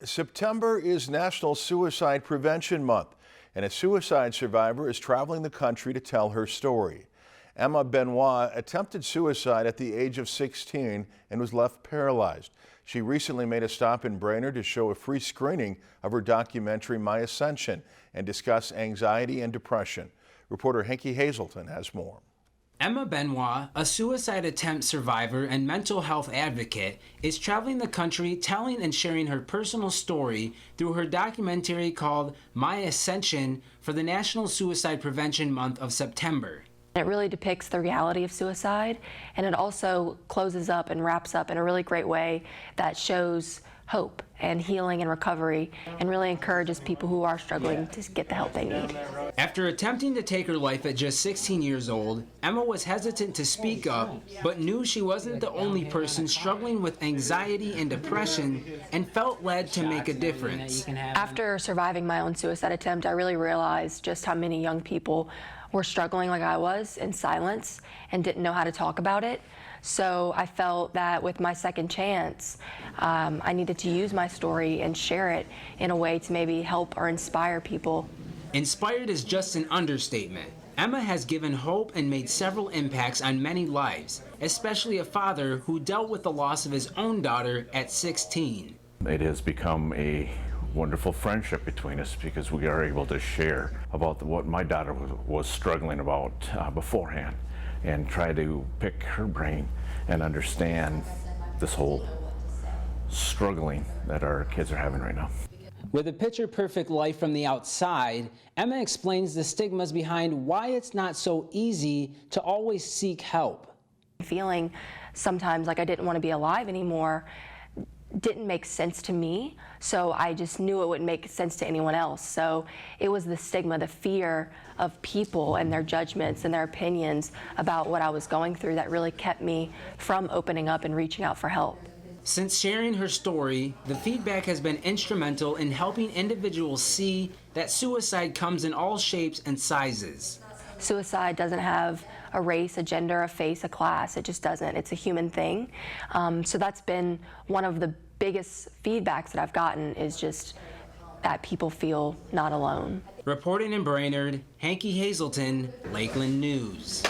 September is National Suicide Prevention Month, and a suicide survivor is traveling the country to tell her story. Emma Benoit attempted suicide at the age of 16 and was left paralyzed. She recently made a stop in Brainerd to show a free screening of her documentary, My Ascension, and discuss anxiety and depression. Reporter Henke Hazelton has more. Emma Benoit, a suicide attempt survivor and mental health advocate, is traveling the country telling and sharing her personal story through her documentary called My Ascension for the National Suicide Prevention Month of September. It really depicts the reality of suicide, and it also closes up and wraps up in a really great way that shows hope and healing and recovery, and really encourages people who are struggling to get the help they need. After attempting to take her life at just 16 years old, Emma was hesitant to speak up, but knew she wasn't the only person struggling with anxiety and depression, and felt led to make a difference. After surviving my own suicide attempt, I really realized just how many young people were struggling like I was in silence and didn't know how to talk about it. So I felt that with my second chance, I needed to use my story and share it in a way to maybe help or inspire people. Inspired is just an understatement. Emma has given hope and made several impacts on many lives, especially a father who dealt with the loss of his own daughter at 16. It has become a wonderful friendship between us because we are able to share about what my daughter was struggling about beforehand, and try to pick her brain and understand this whole struggling that our kids are having right now. With a picture-perfect life from the outside, Emma explains the stigmas behind why it's not so easy to always seek help. Feeling sometimes like I didn't want to be alive anymore didn't make sense to me, so I just knew it wouldn't make sense to anyone else. So it was the stigma, the fear of people and their judgments and their opinions about what I was going through that really kept me from opening up and reaching out for help. Since sharing her story, the feedback has been instrumental in helping individuals see that suicide comes in all shapes and sizes. Suicide doesn't have a race, a gender, a face, a class. It just doesn't. It's a human thing. So that's been one of the biggest feedbacks that I've gotten, is just that people feel not alone. Reporting in Brainerd, Henke Hazelton, Lakeland News.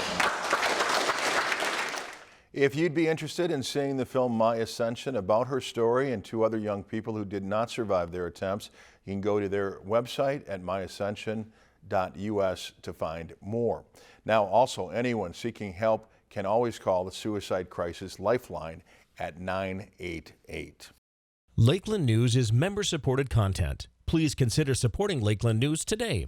If you'd be interested in seeing the film My Ascension about her story and two other young people who did not survive their attempts, you can go to their website at myascension.us to find more. Now, also, anyone seeking help can always call the Suicide Crisis Lifeline at 988. Lakeland News is member-supported content. Please consider supporting Lakeland News today.